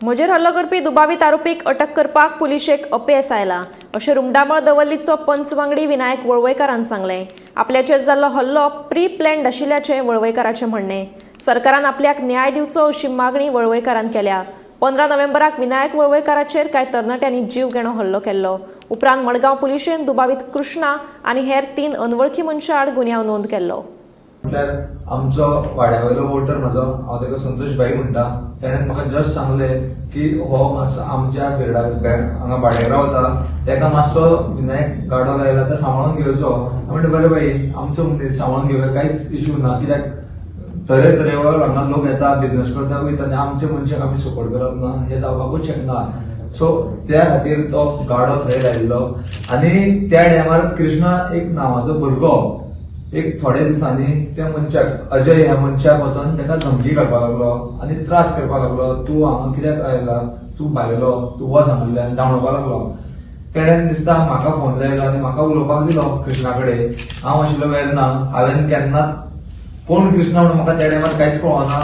म्हजेर हल्लो करपी दुबावीत आरोपीक अटक करपाक पुलिशेक अपेस आयला अशें रुमडामळ दवर्लीचो पंच वांगडी विनायक वळवयकारान सांगलें। आपल्याचेर जाल्लो हल्लो प्री प्लॅन्ड आशिल्ल्याचें वळवयकाराचें म्हणणें। सरकारान आपल्याक न्याय दिवचो अशी मागणी वळवयकारान केल्या। 15 नोव्हेंबराक विनायक वळवयकाराचेर कांय तरणाट्यांनी जीव घेणो हल्लो केल्लो। उपरांत मडगांव पुलिशेन दुबावीत कृष्णा आनी हेर 3 अनवळखी मनशां आड गुन्यांव नोंद केल्लो। म्हटल्यार आमचो वाड्यावयलो वोटर म्हाजो हांव ताका संतोष भाई म्हणटा, ताणें म्हाका जस्ट सांगलें की हो मातसो आमच्या हांगा भाड्याक रावता, ताका मातसो विनायक गाडो लायला तो सांबाळून घेवचो। हांवें म्हणलें बरें भाई, आमचो मनीस सांबाळून घेवया, कांयच इश्यू ना, कित्याक तरेतरेवर हांगा लोक येता, बिझनेस करता वयता आनी आमच्या मनशाक आमी सपोर्ट करप ना, हें जावपाकूच शकना। सो त्या खातीर तो गाडो थंय लायिल्लो आनी त्या टायमार कृष्णा एक नांवाचो भुरगो एक थोड्या दिसांनी त्या मनशाक अजय ह्या मनशाक वचोन ताका धमकी करपाक लागलो आनी त्रास करपाक लागलो। तूं हांगा कित्याक आयला, तूं भायलो, तूं वच हांगांतल्यान धांवडोवपाक लागलो। तेणें दिसता म्हाका फोन लायलो आनी म्हाका उलोवपाक दिलो कृष्णा कडेन। हांव आशिल्लो वेर्ना, हांवें केन्नाच कोण कृष्णा म्हणून म्हाका त्या टायमार कांयच कळना।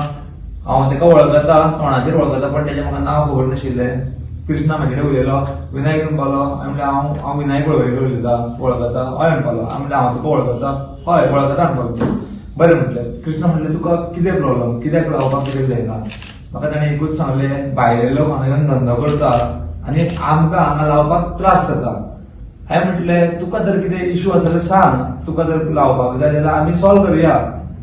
हांव ताका वळखता, तोंडाचेर वळखता, पण ताचें म्हाका नांव खबर नाशिल्लें। कृष्णा म्हाजे कडेन उलयलो, विनायक म्हणपालो, हांवें म्हणलें हांव विनायक वळवयकर उलयतां, वळखता, हय म्हणपालो। हांवें म्हणलें हांव तुका वळखता, हय वळखता म्हणपालो। बरें म्हटलें। कृष्णा म्हणलें तुका कितें प्रॉब्लम, कित्याक लावपाक कितें जायना? म्हाका ताणें एकूच सांगलें, भायले लोक हांगा येवन धंदो करता आनी आमकां हांगा लावपाक त्रास जाता। हांवें म्हटलें तुका जर कितें इश्यू आसा जाल्यार सांग, तुका जर लावपाक जाय जाल्यार आमी सॉल्व करुया।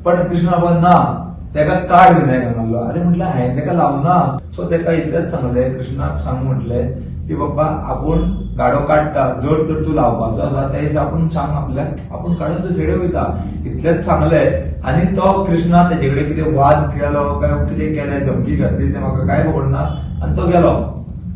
पण कृष्णा म्हणपालो ना, ताका काड विनायक हांगालो। अरे म्हटलें हांवें ताका लावना। सो ताका इतलेंच सांगलें, कृष्णाक सांग म्हटलें की बाबा आपूण गाडो काडटा, जर तर तूं लावपाचो आसा त्या दिसा आपूण सांग आपल्याक, आपूण काडून दुसरे वयता, इतलेंच सांगलें। आनी तो कृष्णा तेजे कडेन कितें वाद केलो काय कितें केलें, धमकी घातली तें म्हाका कांय खबर ना, आनी तो गेलो।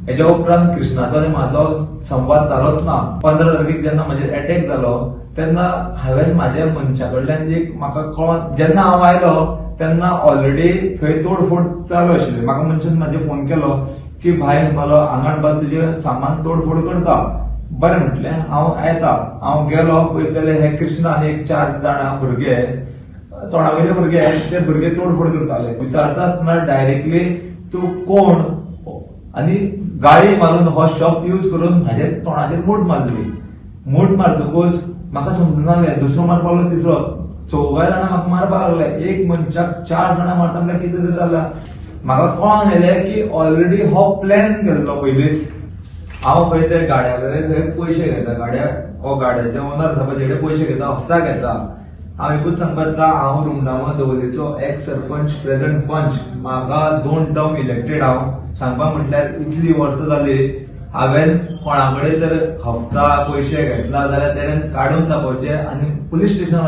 हेच्या उपरांत कृष्णाचो आनी म्हाजो संवाद जालोच ना। 15 तारखेक जेन्ना म्हजेर अटॅक जालो तेन्ना हांवें म्हाज्या मनशा कडल्यान म्हाका कळोन, जेन्ना हांव आयलो तेन्ना ऑलरेडी थंय तोडफोड चालू आशिल्ली। म्हाका मनशान म्हाजे फोन केलो की भाई म्हणपालो हांगा बाबा तुजें सामान तोडफोड करता। बरें म्हटलें, हांव येता। हांव गेलो, पळयतलें हे कृष्णा आनी एक 4 जाणां भुरगे, तोंडावयले भुरगे, ते भुरगे तोडफोड करताले। विचारता आसतना डायरेक्टली तूं कोण आनी गाळी मारून हो शब्द यूज करून म्हाजे तोंडाचेर मूठ मारली। मूठ मारतकूच म्हाका समजनासलें, दुसरो मारपाक तिसरो, 4 जाणां म्हाका मारपाक लागले। एक मनशाक 4 जाणां मारता म्हळ्यार कितें तरी जालां। म्हाका कळोन येलें की ऑलरेडी हो प्लॅन केल्लो पयलींच। हांव खंय ते गाड्या कडेन पयशे घेता, हो गाड्याचे ओनर आसा पळय तेजे पयशे घेता, हप्ता घेता। हांव एकूच सांगपाक येता, हांव रुमडामळ दवर्लीचो एक्स सरपंच, प्रेझेंट पंच, म्हाका 2 टर्म इलेक्टेड। हांव सांगपाक म्हटल्यार इतली वर्सां जाली, हांवें कोणा कडेन तर हप्ता पयशे घेतला जाल्यार तेणेन काडून दाखोवचे आनी पुलीस स्टेशनार